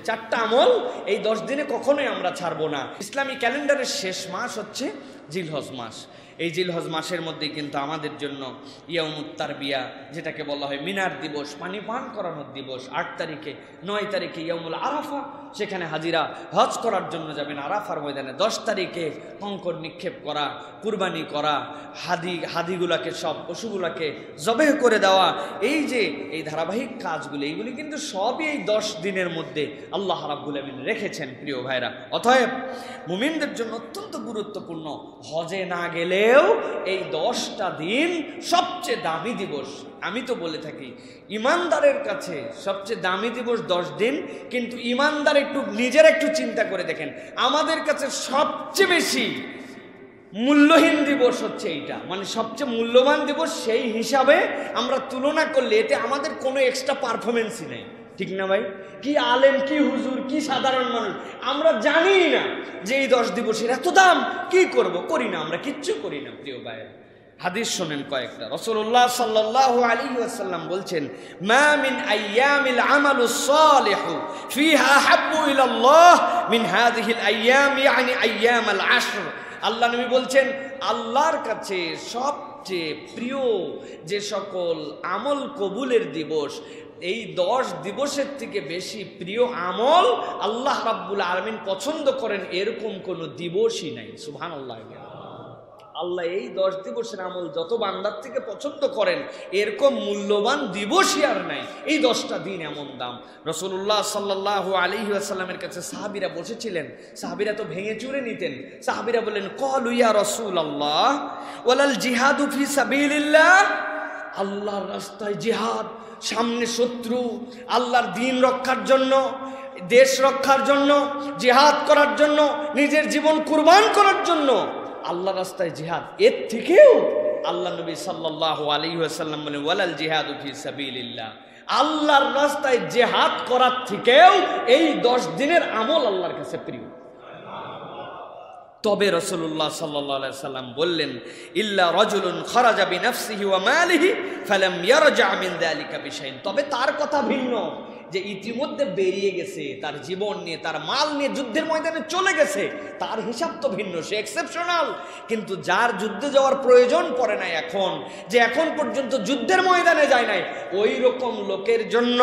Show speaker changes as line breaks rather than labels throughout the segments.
চারটা আমল এই 10 দিনে কখনোই আমরা ছাড়বো না। ইসলামী ক্যালেন্ডারের শেষ মাস হচ্ছে জিলহজ মাস। এই জিলহজ মাসের মধ্যে কিন্তু আমাদের জন্য ইয়াউমুত তারবিয়া, যেটাকে বলা হয় মিনার দিবস, পানি পান করানোর দিবস, 8 তারিখে 9 তারিখে ইয়াউমুল আরাফা, সেখানে হাজিরা হজ করার জন্য যাবেন আরাফার ময়দানে। 10 তারিখে কঙ্কর নিক্ষেপ করা, কুরবানি করা, হাদিগুলাকে সব পশুগুলাকে জবেহ করে দেওয়া, এই যে এই ধারাবাহিক কাজগুলো, এইগুলি কিন্তু সবই এই 10 দিনের মধ্যে আল্লাহ রাব্বুল আমিন রেখেছেন প্রিয় ভাইরা। অতএব মুমিনদের জন্য অত্যন্ত গুরুত্বপূর্ণ, হজে না গেলেও এই 10টা দিন সবচেয়ে দামি দিবস। আমি তো বলে থাকি ইমানদারের কাছে সবচেয়ে দামি দিবস 10 দিন, কিন্তু ইমানদার একটু নিজের একটু চিন্তা করে দেখেন, আমাদের কাছে সবচেয়ে বেশি মূল্যহীন দিবস হচ্ছে এইটা, মানে সবচেয়ে মূল্যবান দিবস। সেই হিসাবে আমরা তুলনা করলে এতে আমাদের কোনো এক্সট্রা পারফরমেন্সই নেই, ঠিক না ভাই? কি আলেম, কি হুজুর, কি সাধারণ মানুষ, আমরা জানি না যে এই 10 দিবসের এত দাম। কি করব? করি না, আমরা কিচ্ছু করি না প্রিয় ভাই। হাদিস শোনেন কয়েকটা। রাসূলুল্লাহ সাল্লাল্লাহু আলাইহি ওয়াসাল্লাম বলছেন, মা মিন আইয়ামিল আমালুস সালিহু ফিহা হাব্বু ইলাল্লাহ মিন হাযিহিল আইয়াম, ইয়ানি আইয়ামাল আশর। আল্লাহ নবী বলছেন, আল্লাহর কাছে সবচেয়ে প্রিয় যে সকল আমল কবুলের দিবস, এই 10 দিবসের থেকে বেশি প্রিয় আমল আল্লাহ রাব্বুল আলামিন পছন্দ করেন এরকম কোনো দিবসই নাই। সুবহানাল্লাহ। আল্লাহ এই 10 দিবসের আমল যত বান্দার থেকে পছন্দ করেন এরকম মূল্যবান দিবসই আর নাই। এই 10টা দিন এমন দাম। রাসূলুল্লাহ সাল্লাল্লাহু আলাইহি ওয়াসাল্লামের কাছে সাহাবীরা বসেছিলেন, সাহাবীরা তো ভেঙে চুরে নিতেন। সাহাবীরা বললেন, ক্বালু ইয়া রাসূলুল্লাহ ওয়ালাল জিহাদু ফি সাবিলিল্লাহ, আল্লাহর রাস্তায় জিহাদ, সামনে শত্রু, আল্লাহর দ্বীন রক্ষার জন্য, দেশ রক্ষার জন্য, জিহাদ করার জন্য, নিজের জীবন কুরবান করার জন্য আল্লাহর রাস্তায় জিহাদ, এর থেকেও আল্লাহ নবী সাল্লাল্লাহু আলাইহি ওয়াসাল্লাম বলেন, ওয়ালাল জিহাদু ফি সাবিলিল্লাহ, আল্লাহর রাস্তায় জিহাদ করার থেকেও এই 10 দিনের আমল আল্লাহর কাছে প্রিয়। তবে রাসূলুল্লাহ সাল্লাল্লাহু আলাইহি ওয়াসাল্লাম বললেন, ইল্লা রাজুলুন খারাজা বিনাফসিহি ওয়া মালিহি ফালাম ইয়ারজা মিন যালিকা বিশাইন। তবে তার কথা ভিন্ন, যে ইতিমধ্যে বেরিয়ে গেছে, তার জীবন নিয়ে, তার মাল নিয়ে যুদ্ধের ময়দানে চলে গেছে, তার হিসাব তো ভিন্ন, সে এক্সেপশনাল। কিন্তু যার যুদ্ধে যাওয়ার প্রয়োজন পড়ে নাই, এখন যে এখন পর্যন্ত যুদ্ধের ময়দানে যায় নাই, ওই রকম লোকের জন্য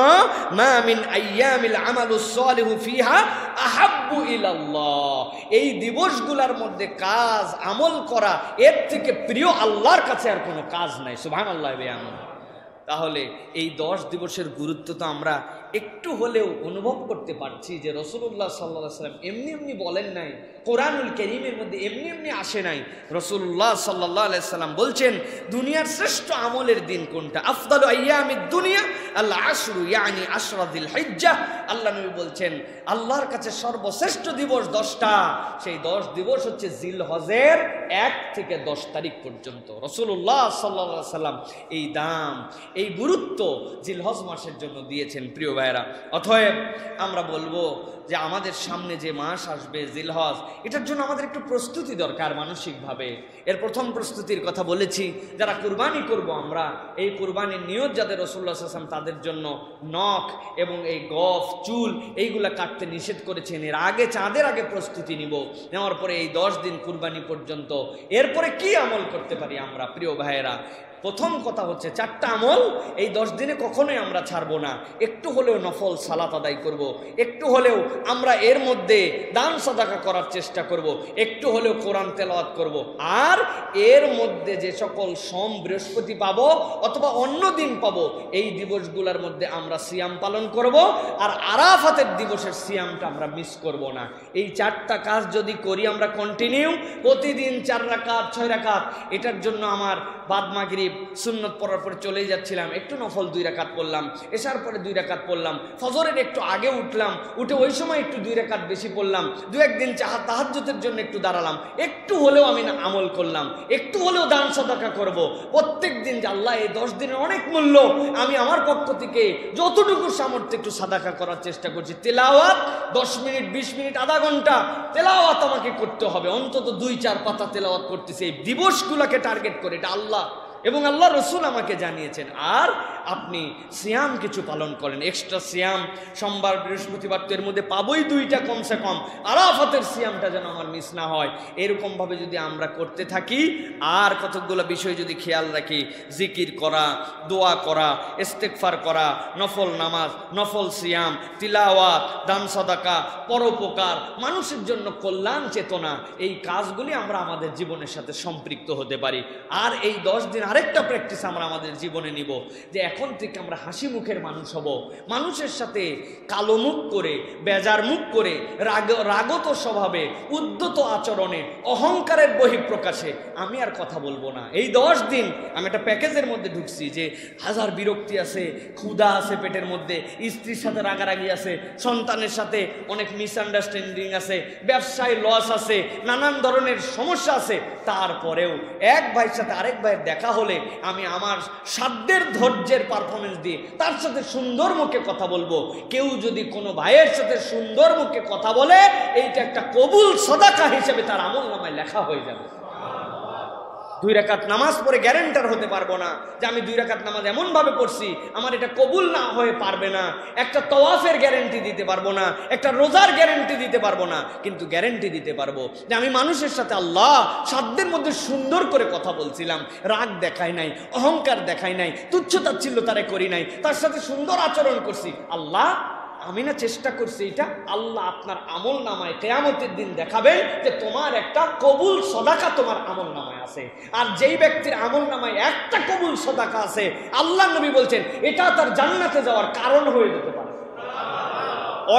মা মিন আইয়ামিল আমালুস সালিহু ফিহা আহাব্বু ইলাল্লাহ, এই দিবসগুলোর মধ্যে কাজ আমল করা এর থেকে প্রিয় আল্লাহর কাছে আর কোনো কাজ নাই। সুবহানাল্লাহ। তাহলে এই 10 দিবসের গুরুত্ব তো আমরা একটু হলেও অনুভব করতে পারছি, যে রাসূলুল্লাহ সাল্লাল্লাহু আলাইহি ওয়াসাল্লাম এমনি এমনি বলেন নাই, কোরআনুল কারীমের মধ্যে এমনি এমনি আসে নাই। রাসূলুল্লাহ সাল্লাল্লাহু আলাইহি ওয়াসাল্লাম বলছেন, দুনিয়ার শ্রেষ্ঠ আমলের দিন কোনটা? আফদালু আইয়ামিদ দুনিয়া আল আশরু, ইয়ানি আশরা যিল হিজ্জাহ। আল্লাহ নবী বলছেন, আল্লাহর কাছে সর্বশ্রেষ্ঠ দিবস 10টা, সেই 10 দিবস হচ্ছে জিলহজের 1 থেকে 10 তারিখ পর্যন্ত। রাসূলুল্লাহ সাল্লাল্লাহু আলাইহি ওয়াসাল্লাম এই দাম, এই গুরুত্ব জিলহজ মাসের জন্য দিয়েছেন প্রিয় ভাইরা। অতএব আমরা বলবো যে আমাদের সামনে যে মাস আসবে জিলহজ, এটার জন্য আমাদের একটু প্রস্তুতি দরকার মানসিকভাবে। এর প্রথম প্রস্তুতির কথা বলেছি, যারা কুরবানি করব আমরা, এই কুরবানির নিয়ত যাদের রাসূলুল্লাহ সাল্লাল্লাহু আলাইহি ওয়াসাল্লাম তাদের জন্য নখ এবং এই গফ, চুল এইগুলা কাটতে নিষেধ করেছেন। এর আগে চাঁদের আগে প্রস্তুতি নিব, নেওয়ার পরে এই 10 দিন কুরবানি পর্যন্ত, এরপরে কি আমল করতে পারি আমরা প্রিয় ভাইয়েরা। প্রথম কথা হচ্ছে 4টা আমল এই 10 দিনে কখনোই আমরা ছাড়বো না। একটু হলেও নফল সালাত আদায় করব, একটু হলেও আমরা এর মধ্যে দান সাদাকা করার চেষ্টা করব, একটু হলেও কোরআন তেলাওয়াত করব, আর এর মধ্যে যে সকল সোম বৃহস্পতি পাবো অথবা অন্য দিন পাবো, এই দিবসগুলোর মধ্যে আমরা সিয়াম পালন করব, আর আরাফাতের দিবসের সিয়ামটা আমরা মিস করব না। এই 4টা কাজ যদি করি আমরা কন্টিনিউ, প্রতিদিন 4 রাকাত 6 রাকাত, এটার জন্য আমার বাদ মাগরিব সুন্নত পড়ার পরে চলেই যাচ্ছিলাম, একটু নফল 2 রাকাত পড়লাম, এশার পরে 2 রাকাত পড়লাম, ফজরের একটু আগে উঠলাম, উঠে ওই সময় একটু 2 রাকাত বেশি পড়লাম, 2-1 দিন তাহাজ্জুদের জন্য একটু দাঁড়ালাম, একটু হলেও আমি আমল করলাম, একটু হলেও দান সাদাকা করব প্রত্যেক দিন। যে আল্লাহ এই 10 দিনের অনেক মূল্য, আমি আমার পক্ষ থেকে যতটুকু সামর্থ্য একটু সাদাকা করার চেষ্টা করছি। তেলাওয়াত 10 মিনিট, 20 মিনিট, আধা ঘন্টা তেলাওয়াত আমাকে করতে হবে, অন্তত 2-4 পাতা তেলাওয়াত করতেছি এই দিবসগুলোকে টার্গেট করে। এটা আল্লাহ এবং আল্লাহ রসুল আমাকে জানিয়েছেন। আর আপনি সিয়াম কিছু পালন করেন, এক্সট্রা সিয়াম সোমবার বৃহস্পতিবার তো এর মধ্যে পাবোই 2টা কমসে কম, আরাফাতের সিয়ামটা যেন আমার মিস না হয়। এরকমভাবে যদি আমরা করতে থাকি আর কতগুলো বিষয় যদি খেয়াল রাখি, জিকির করা, দোয়া করা, ইস্তেগফার করা, নফল নামাজ, নফল সিয়াম, তিলাওয়াত, দান সাদাকা, পরোপকার, মানুষের জন্য কল্যাণ চেতনা, এই কাজগুলি আমরা আমাদের জীবনের সাথে সম্পৃক্ত হতে পারি। আর এই 10 দিন আরেকটা প্র্যাকটিস আমরা আমাদের জীবনে নিব, যে এখন থেকে আমরা হাসি মুখের মানুষ হব। মানুষের সাথে কালো মুখ করে, বেজার মুখ করে, রাগত স্বভাবে, উদ্ধত আচরণে, অহংকারের বহিঃপ্রকাশে আমি আর কথা বলবো না। এই 10 দিন আমি একটা প্যাকেজের মধ্যে ঢুকছি, যে হাজার বিরক্তি আছে, ক্ষুধা আছে পেটের মধ্যে, স্ত্রীর সাথে রাগারাগি আছে, সন্তানের সাথে অনেক মিসআন্ডারস্ট্যান্ডিং আছে, ব্যবসায় লস আছে, নানান ধরনের সমস্যা আছে। তারপরেও এক ভাইয়ের সাথে আরেক ভাইয়ের দেখা হলে আমি আমার সাধ্যের ধৈর্যের পারফরমেন্স দিয়ে তার সাথে সুন্দর মুখে কথা বলবো। কেউ যদি কোনো ভাইয়ের সাথে সুন্দর মুখে কথা বলে, এইটা একটা কবুল সাদাকা হিসেবে তার আমলনামায় লেখা হয়ে যাবে। 2 রাকাত নামাজ পড়ে গ্যারান্টার হতে পারবো না যে আমি 2 রাকাত নামাজ এমনভাবে পড়ছি আমার এটা কবুল না হয়ে পারবে না। একটা তওয়াফের গ্যারান্টি দিতে পারবো না, একটা রোজার গ্যারান্টি দিতে পারবো না, কিন্তু গ্যারান্টি দিতে পারবো যে আমি মানুষের সাথে আল্লাহ সাধ্যের মধ্যে সুন্দর করে কথা বলছিলাম, রাগ দেখাই নাই, অহংকার দেখাই নাই, তুচ্ছতাচ্ছিল্য তারে করি নাই, তার সাথে সুন্দর আচরণ করছি। আল্লাহ আমি না চেষ্টা করছি, এটা আল্লাহ আপনার আমল নামায় কিয়ামতের দিন দেখাবেন যে তোমার একটা কবুল সদাকা তোমার আমল নামায় আছে। আর যেই ব্যক্তির আমল নামায় একটা কবুল সদাকা আছে, আল্লাহ নবী বলছেন এটা তার জান্নাতে যাওয়ার কারণ হয়ে যেতে পারে।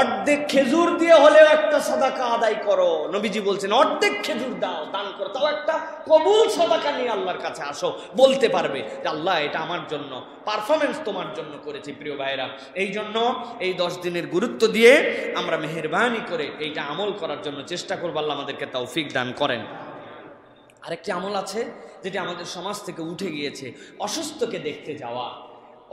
অর্ধেক খেজুর দিয়ে হলেও একটা সাদাকা আদায় করো, নবীজি বলছেন অর্ধেক খেজুর দাও, দান করো, তাও একটা কবুল সাদাকা নিয়ে আল্লাহর কাছে আসো, বলতে পারবে যে আল্লাহ এটা আমার জন্য পারফরমেন্স তোমার জন্য করেছি। প্রিয় ভাইরা, এই জন্য এই 10 দিনের গুরুত্ব দিয়ে আমরা মেহেরবানি করে এইটা আমল করার জন্য চেষ্টা করবো। আল্লাহ আমাদেরকে তৌফিক দান করেন। আরেকটি আমল আছে যেটি আমাদের সমাজ থেকে উঠে গিয়েছে, অসুস্থকে দেখতে যাওয়া,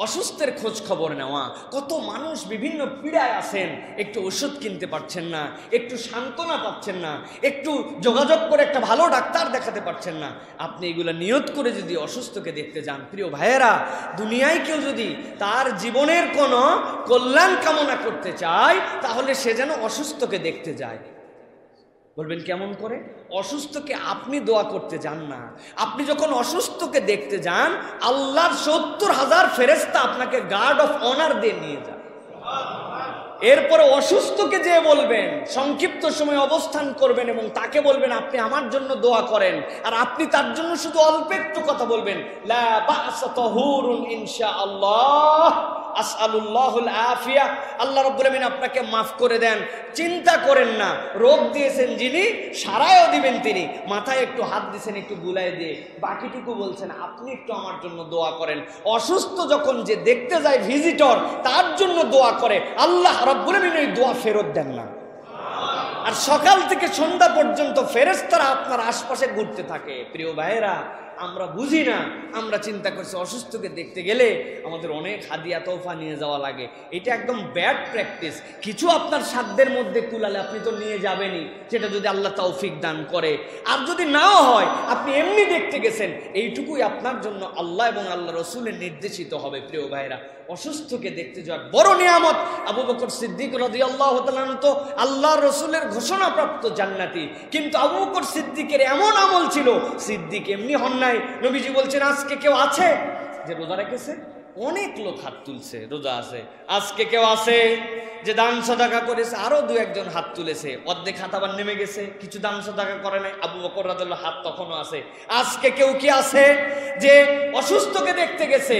অসুস্থের খোঁজ খবর নেওয়া। কত মানুষ বিভিন্ন পীড়ায় আছেন, একটু ওষুধ কিনতে পারছেন না, একটু সান্ত্বনা পাচ্ছেন না, একটু যোগাযোগ করে একটা ভালো ডাক্তার দেখাতে পারছেন না। আপনি এগুলো নিয়ত করে যদি অসুস্থকে দেখতে যান, প্রিয় ভাইয়েরা, দুনিয়ায় কেউ যদি তার জীবনের কোনো কল্যাণ কামনা করতে চায়, তাহলে সে যেন অসুস্থকে দেখতে যায়। বলবেন কেমন করে? অসুস্থকে আপনি দোয়া করতে যান না, আপনি যখন অসুস্থকে দেখতে যান, আল্লাহর 70,000 ফেরেশতা আপনাকে গার্ড অফ অনার দিয়ে নিয়ে যান। এরপরে অসুস্থকে যে বলবেন, সংক্ষিপ্ত সময় অবস্থান করবেন এবং তাকে বলবেন আপনি আমার জন্য দোয়া করেন, আর আপনি তার জন্য শুধু অল্প একটু কথা বলবেন, লা বা'সা তাহুরুন ইনশাআল্লাহ, আসআলুল্লাহুল আফিয়া, আল্লাহ রাব্বুল আমিন আপনাকে মাফ করে দেন, চিন্তা করেন না, রোগ দিয়েছেন যিনি সারায়ও দিবেন তিনি। মাথায় একটু হাত দিয়েছেন, একটু বুলাই দিয়ে বাকিটুকু বলছেন আপনি একটু আমার জন্য দোয়া করেন। অসুস্থ যখন যে দেখতে যায় ভিজিটর, তার জন্য দোয়া করে, আল্লাহ রাব্বুল আমিন ওই দোয়া ফেরত দেন না। আর সকাল থেকে সন্ধ্যা পর্যন্ত ফেরেশতারা আপনার আশপাশে ঘুরতে থাকে। প্রিয় ভাইয়েরা, আমরা বুঝি না, আমরা চিন্তা করছি অসুস্থকে দেখতে গেলে আমাদের অনেক হাদিয়া তোফা নিয়ে যাওয়া লাগে। এটা একদম ব্যাড প্র্যাকটিস। কিছু আপনার সাধ্যের মধ্যে কুলালে আপনি তো নিয়ে যাবেনই, সেটা যদি আল্লাহ তৌফিক দান করে। আর যদি নাও হয়, আপনি এমনি দেখতে গেছেন, এইটুকুই আপনার জন্য আল্লাহ এবং আল্লাহ রসুলের নির্দেশিত হবে। প্রিয় ভাইরা, অসুস্থকে দেখতে যাওয়ার বড় নিয়ামত। আবু বকর সিদ্দিক রাদিয়াল্লাহু তাআলা তো আল্লাহ রসুলের ঘোষণাপ্রাপ্ত জান্নাতি, কিন্তু আবু বকর সিদ্দিকের এমন আমল ছিল, সিদ্দিক এমনি হন নাই। নবীজি বলছেন আজকে কেউ আছে যে রোজা রেখেছে? অনেক লোক হাত তুলছে, রোজা আছে। আজকে কেউ আছে যে দান সাদাকা করেছে? আরো 2-1 হাত তুলেছে। অর্ধেক হাত আবার নেমে গেছে, কিছু দান সাদাকা করে নাই। আবু বকর রাদিয়াল্লাহু হাত তখনও আছে। আজকে কেউ কি আছে যে অসুস্থকে দেখতে গেছে?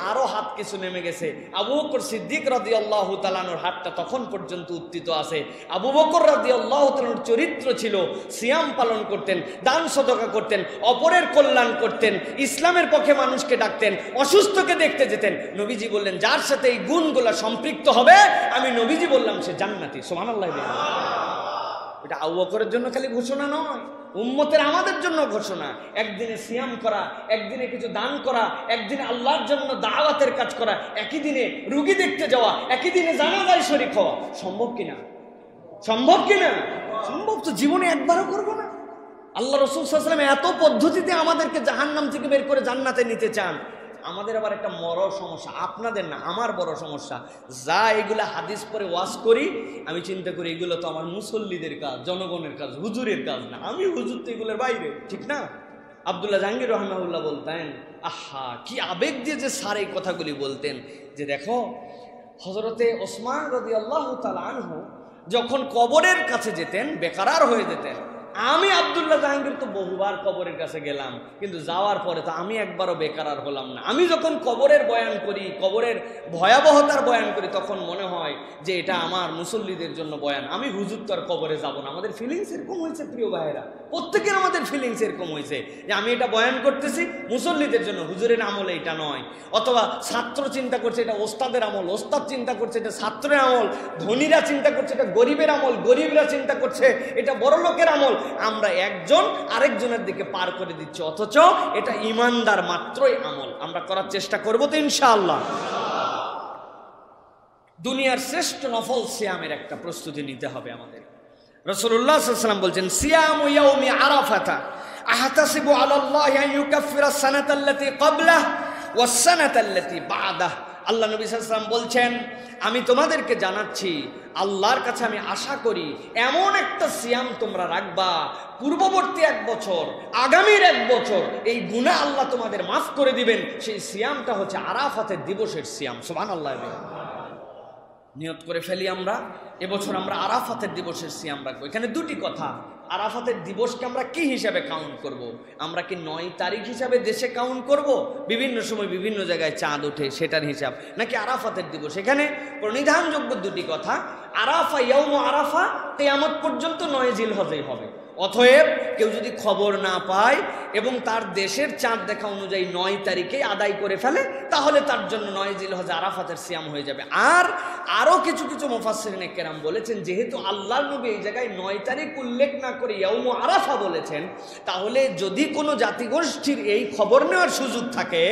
আরো হাত কিছু নেমে গেছে। আবু বকর সিদ্দিক রাদিয়াল্লাহু তাআলার হাতটা তখন পর্যন্ত উত্থিত আছে। আবু বকর রাদিয়াল্লাহু তাআলার চরিত্র ছিল সিয়াম পালন করতেন, দান সাদাকা করতেন, অপরের কল্যাণ করতেন, ইসলামের পক্ষে মানুষকে ডাকতেন, অসুস্থকে দেখতে যেতেন। নবীজি বললেন যার সাথে এই গুণগুলো সম্পৃক্ত হবে, আমি নবীজি বললাম সে জান্নাতি। সুবহানাল্লাহ। এটা আবু বকরের জন্য খালি ঘোষণা নয়, উম্মতের আমাদের জন্য ঘোষণা। একদিনে সিয়াম করা, একদিনে কিছু দান করা, একদিনে আল্লাহর জন্য দাওয়াতের কাজ করা, একই দিনে রুগী দেখতে যাওয়া, একই দিনে জানাজায় শরীক হওয়া সম্ভব কিনা? সম্ভব কিনা? সম্ভব তো জীবনে একবারও করবো না। আল্লাহ রাসূল সাল্লাল্লাহু আলাইহি ওয়াসাল্লাম এত পদ্ধতিতে আমাদেরকে জাহান্নাম থেকে বের করে জান্নাতে নিতে চান, আমাদের আবার একটা বড় সমস্যা, আপনাদের না আমার বড় সমস্যা, যা এগুলা হাদিস পরে ওয়াজ করি আমি চিন্তা করি এগুলো তো আমার মুসল্লিদের কাজ, জনগণের কাজ, হুজুরের কাজ না, আমি হুজুর তো এগুলোর বাইরে, ঠিক না? আব্দুল্লাহ জাহাঙ্গীর রহমাহুল্লাহ বলতেন, আহা কি আবেগ দিয়ে যে স্যার এই কথাগুলি বলতেন, যে দেখো হযরতে ওসমান রাদিয়াল্লাহু তাআলা আনহু যখন কবরের কাছে যেতেন বেকারার হয়ে যেতেন, আমি আব্দুল্লাহ জাহাঙ্গীর তো বহুবার কবরের কাছে গেলাম, কিন্তু যাওয়ার পরে তো আমি একবারও বেকারার হলাম না। আমি যখন কবরের বয়ান করি, কবরের ভয়াবহতার বয়ান করি, তখন মনে হয় যে এটা আমার মুসল্লিদের জন্য বয়ান, আমি হুজুর তো আর কবরে যাব না। আমাদের ফিলিংস এরকম হয়েছে প্রিয় ভাইয়েরা, প্রত্যেকের আমাদের ফিলিংস এরকম হয়েছে যে আমি এটা বয়ান করতেছি মুসল্লিদের জন্য, হুজুরের আমলে এটা নয়। অথবা ছাত্র চিন্তা করছে এটা ওস্তাদের আমল, ওস্তাদ চিন্তা করছে এটা ছাত্রের আমল, ধনীরা চিন্তা করছে এটা গরিবের আমল, গরিবরা চিন্তা করছে এটা বড় লোকের আমল। আমরা একজন আরেকজনের দিকে পার করে দিচ্ছি, অথচ এটা ইমানদার মাত্রই আমল। আমরা করার চেষ্টা করবো তো ইনশাআল্লাহ। দুনিয়ার শ্রেষ্ঠ নফল সিয়ামের একটা প্রস্তুতি নিতে হবে আমাদের। রাসূলুল্লাহ সাল্লাল্লাহু আলাইহি ওয়াসাল্লাম বলছেন, সিয়ামু ইয়াউমি আরাফাতা আহতাসিবু আলাল্লাহি আন ইউকাফফিরা সানাতা আল্লাতী ক্বাবলাহু ওয়াস সানাতা আল্লাতী বা'দাহু। আল্লাহ নবী সাল্লাল্লাহু আলাইহি ওয়াসাল্লাম বলছেন, আমি তোমাদেরকে জানাচ্ছি আল্লাহর কাছে আমি আশা করি এমন একটা সিয়াম তোমরা রাখবা, পূর্ববর্তী 1 বছর আগামীর 1 বছর এই গুনাহ আল্লাহ তোমাদের মাফ করে দিবেন। সেই সিয়ামটা হচ্ছে আরাফাতের দিবসের সিয়াম। সুবহানাল্লাহ। নিয়ত করে ফেলি আমরা এবছর আমরা আরাফাতের দিবসের সিয়াম রাখবো। এখানে দুটি কথা, আরাফাতের দিবসকে আমরা কি হিসাবে কাউন্ট করব? আমরা কি 9 তারিখ হিসাবে দেশে কাউন্ট করব, বিভিন্ন সময় বিভিন্ন জায়গায় চাঁদ ওঠে সেটার হিসাব, নাকি আরাফাতের দিবস? এখানে প্রণিধানযোগ্য দুটি কথা। আরাফা ইয়াউম আরাফা কিয়ামত পর্যন্ত 9 জিলহজেই হবে। অতএব কেউ যদি খবর না পায় এবং তার দেশের চাঁদ দেখা অনুযায়ী 9 তারিখেই আদায় করে ফেলে, তাহলে তার জন্য 9 জিলহজ আরাফাতের সিয়াম হয়ে যাবে। আর আরও কিছু কিছু মুফাসসিরিনে কেরাম বলেছেন, যেহেতু আল্লাহর নবী এই জায়গায় 9 তারিখ উল্লেখ না করে ইয়াউম আরাফা বলেছেন, তাহলে যদি কোনো জাতিগোষ্ঠীর এই খবর নেওয়ার সুযোগ থাকে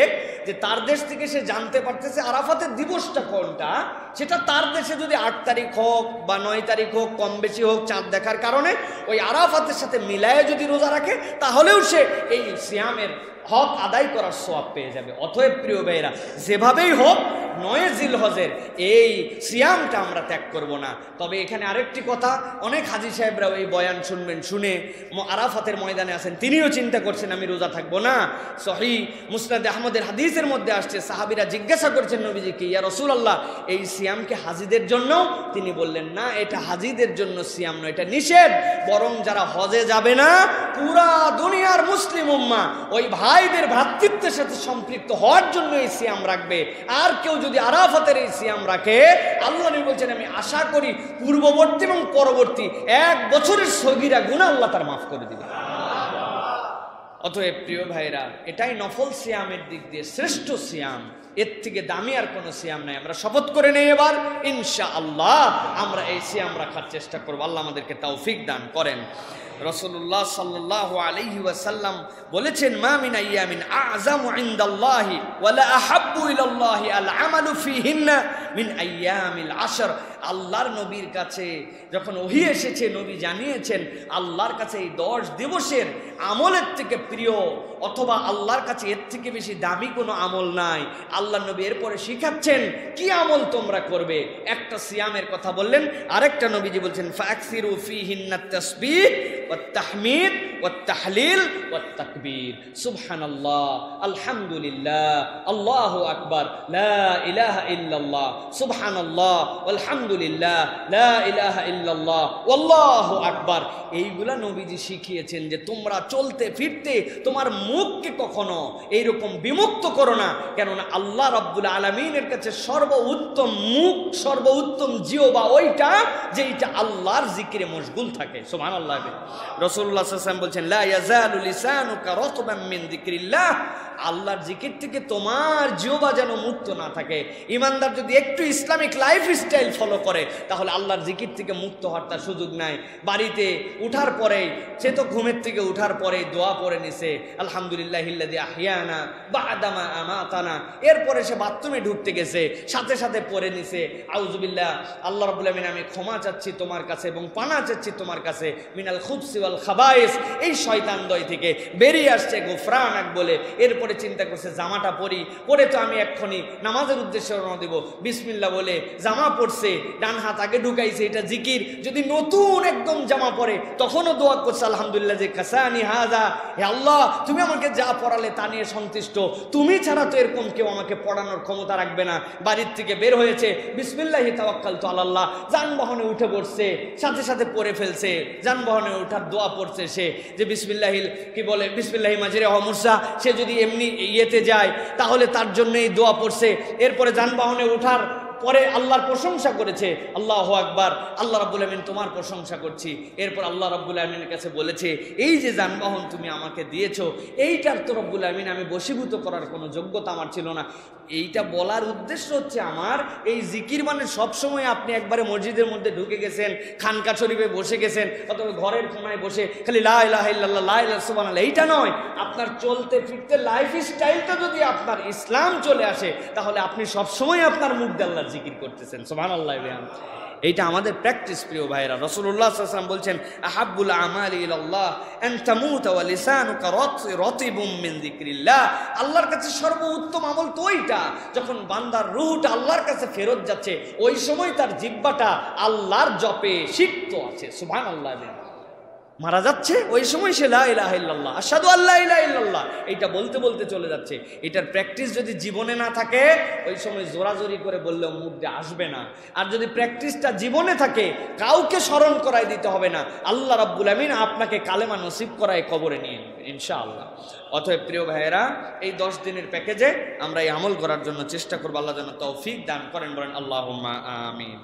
যে তার দেশ থেকে সে জানতে পারতেছে আরাফাতের দিবসটা কোনটা, সেটা তার দেশে যদি 8 তারিখ হোক বা 9 তারিখ হোক, কম বেশি হোক, চাঁদ দেখার কারণে ওই আরাফাতের সাথে মিলায়ে যদি রোজা রাখে, তাহলেও সে এই সিয়ামের হক আদায় করার সওয়াব পেয়ে যাবে। অতএব প্রিয় ভাইরা, যেভাবেই হোক 9 জিলহজের এই সিয়ামটা আমরা ত্যাগ করব না। তবে এখানে আরেকটি কথা, অনেক হাজী সাহেবরাও এই বয়ান শুনবেন, শুনে আরাফাতের ময়দানে আছেন, তিনিও চিন্তা করছেন আমি রোজা থাকবো না। সহিহ মুসনাদ আহমদের হাদিসের মধ্যে আসছে, সাহাবীরা জিজ্ঞাসা করছেন নবীজিকে, ইয়া রাসূলুল্লাহ এই সিয়াম কি হাজীদের জন্য? তিনি বললেন, না, এটা হাজীদের জন্য সিয়াম নয়, এটা নিষেধ। বরং যারা হজে যাবে না, পুরা দুনিয়ার মুসলিম উম্মাহ ওই ভাইদের ভ্রাতৃত্বের সাথে সম্পৃক্ত হওয়ার জন্য এই সিয়াম রাখবে। আর কেউ যদি আরাফাতের এই সিয়াম রাখে, আল্লাহ নবী বলছেন আমি আশা করি পূর্ববর্তী এবং পরবর্তী 1 বছরের সগীরা গুনাহ আল্লাহ তার মাফ করে দিবে। অতএব প্রিয় ভাইরা, এটাই নফল সিয়ামের দিক দিয়ে শ্রেষ্ঠ সিয়াম, এর থেকে দামি আর কোনো সিয়াম নাই। আমরা শপথ করে নেই এবার ইনশাআল্লাহ আমরা এই সিয়াম রাখার চেষ্টা করব। আল্লাহ আমাদেরকে তৌফিক দান করেন। রাসূলুল্লাহ সাল্লাল্লাহু আলাইহি ওয়াসাল্লাম বলেছেন, মা মিন আইয়ামিন আ'যামু ইনদাল্লাহি ওয়া লা আহাব্বু ইলাল্লাহি আল আমালু ফীহিন্না মিন আইয়ামিল আশর। আল্লাহর নবীর কাছে যখন ওহী এসেছে, নবী জানিয়েছেন আল্লাহর কাছে এই 10 দিবসের আমলের থেকে প্রিয় অথবা আল্লাহর কাছে এর থেকে বেশি দামি কোনো আমল নাই। আল্লাহর নবী এরপরে শিখাচ্ছেন কি আমল তোমরা করবে। একটা সিয়ামের কথা বললেন, আরেকটা নবীজি বলছেন ফাকসিরু ফীহিন্নাত তাসবিহ ওয়াত তাহমিদ ওয়াত তাহলিল ওয়াত তাকবীর, সুবহানাল্লাহ, আলহামদুলিল্লাহ, আল্লাহু আকবার, লা ইলাহা ইল্লাল্লাহ, সুবহানাল্লাহ, আলহামদুলিল্লাহ, লা ইলাহা ইল্লাল্লাহ, আল্লাহু আকবার। এইগুলা নবীজি শিখিয়েছেন যে তোমরা চলতে ফিরতে তোমার মুখকে কখনো এইরকম বিমুক্ত করো না, কেননা আল্লাহ রাব্বুল আলামিনের কাছে সর্বোত্তম মুখ, সর্বোত্তম জিহ্বা ওইটা যেটা আল্লাহর জিকিরে মশগুল থাকে। সুবহানাল্লাহ। রাসূলুল্লাহ সাল্লাল্লাহু আলাইহি ওয়াসাল্লাম বলছেন, লা ইয়াজালু লিসানুকা রাতবাম মিন যিকরিল্লাহ, আল্লাহর জিকির থেকে তোমার জিহ্বা যেন মুক্ত না থাকে। ইমানদার যদি একটু ইসলামিক লাইফস্টাইল ফলো করে, তাহলে আল্লাহর জিকির থেকে মুক্ত হওয়ার তার সুযোগ নাই। বাড়িতে উঠার পরে, সে তো ঘুমের থেকে উঠার পরে দোয়া পড়ে নিছে, আলহামদুলিল্লাহিল্লাযী আহইয়ানা বা'দামা আমাতানা, এরপরে সে বাথরুমে ঢুকতে গেছে, সাথে সাথে পড়ে নিছে আউযুবিল্লাহ, আল্লাহ রাব্বুল আলামিন আমি ক্ষমা চাচ্ছি তোমার কাছে এবং পানা চাচ্ছি তোমার কাছে মিনাল খুবসি ওয়াল খাবাইস, এই শয়তানদ্বয় থেকে বেরিয়ে আসছে গুফরানাক বলে। এরপরে চিন্তা করছে জামাটা পরি, পরে তো আমি এক্ষুনি নামাজের উদ্দেশ্যে রওনা দেব, বিসমিল্লাহ বলে জামা পরছে, ডান হাত আগে ঢুকাইছে, এটা জিকির। যদি নতুন একদম জামা পরে তখনও দোয়া করছে আলহামদুলিল্লাহ যে কাসানি হাজা, হে আল্লাহ তুমি আমাকে যা পড়ালে তা নিয়ে সন্তুষ্ট, তুমি ছাড়া তো এরকম কেউ আমাকে পড়ানোর ক্ষমতা রাখবে না। বাড়ির থেকে বের হয়েছে, বিসমিল্লাহি তাওয়াক্কালতু আলাল্লাহ, যানবাহনে উঠে পড়ছে, সাথে সাথে পড়ে ফেলছে, যানবাহনে ওঠার দোয়া পড়ছে সে, যে বিসমিল্লাহিল কি বলে বিসমিল্লাহি মাজিরে মুরসা, সে যদি এমনি ইয়েতে যায় তাহলে তার জন্য এই দোয়া পড়ছে। এরপরে যানবাহনে ওঠার পরে আল্লাহর প্রশংসা করেছে, আল্লাহু আকবার, আল্লাহ রাব্বুল আমিন তোমার প্রশংসা করছি। এরপর আল্লাহ রাব্বুল আমিনের কাছে বলেছে এই যে যানবাহন তুমি আমাকে দিয়েছো, এইটার তো রব্বুল আমিন আমি বশীভূত করার কোনো যোগ্যতা আমার ছিল না। এইটা বলার উদ্দেশ্য হচ্ছে আমার এই জিকির মানে সবসময় আপনি একবারে মসজিদের মধ্যে ঢুকে গেছেন, খানকা শরীফে বসে গেছেন, অথবা ঘরের কোনায় বসে খালি লা ইলাহা ইল্লাল্লাহ লা ইলাহা সুবহানাল্লাহ, এইটা নয়। আপনার চলতে ফিরতে লাইফ স্টাইলটা যদি আপনার ইসলাম চলে আসে তাহলে আপনি সবসময় আপনার মুখ দিয়ে আল্লাহর জিকির করতেছেন, সুবহানাল্লাহ। এইটা আমাদের প্র্যাকটিস প্রিয় ভাইরা। রাসূলুল্লাহ সাল্লাল্লাহু আলাইহি ওয়াসাল্লাম বলছেন আহাব্বুল আমালি ইলাল্লাহ আন তামুতা ওয়া লিসানুকা রাতিবুম মিন যিকরিল্লাহ, আল্লাহর কাছে সর্বোত্তম আমল তো ওইটা যখন বান্দার রূহটা আল্লাহর কাছে ফেরত যাচ্ছে, ওই সময় তার জিহ্বাটা আল্লাহর জপে সিক্ত আছে, সুবহানাল্লাহ। মারা যাচ্ছে ওই সময় সে লা ইলাহা ইল্লাল্লাহ আশহাদু আল্লা ইলাহা ইল্লাল্লাহ এইটা বলতে বলতে চলে যাচ্ছে। এটার প্র্যাকটিস যদি জীবনে না থাকে ওই সময় জোরাজোরি করে বললেও মুখ দিয়ে আসবে না। আর যদি প্র্যাকটিসটা জীবনে থাকে কাউকে স্মরণ করাই দিতে হবে না, আল্লাহ রাব্বুল আমিন আপনাকে কালেমা নসিব করায় কবরে নিয়ে নেবে ইনশাআল্লাহ। অতএব প্রিয় ভাইয়েরা, এই 10 দিনের প্যাকেজে আমরা এই আমল করার জন্য চেষ্টা করবো। আল্লাহ যেন তৌফিক দান করেন, বলেন আল্লাহুম্মা আমিন।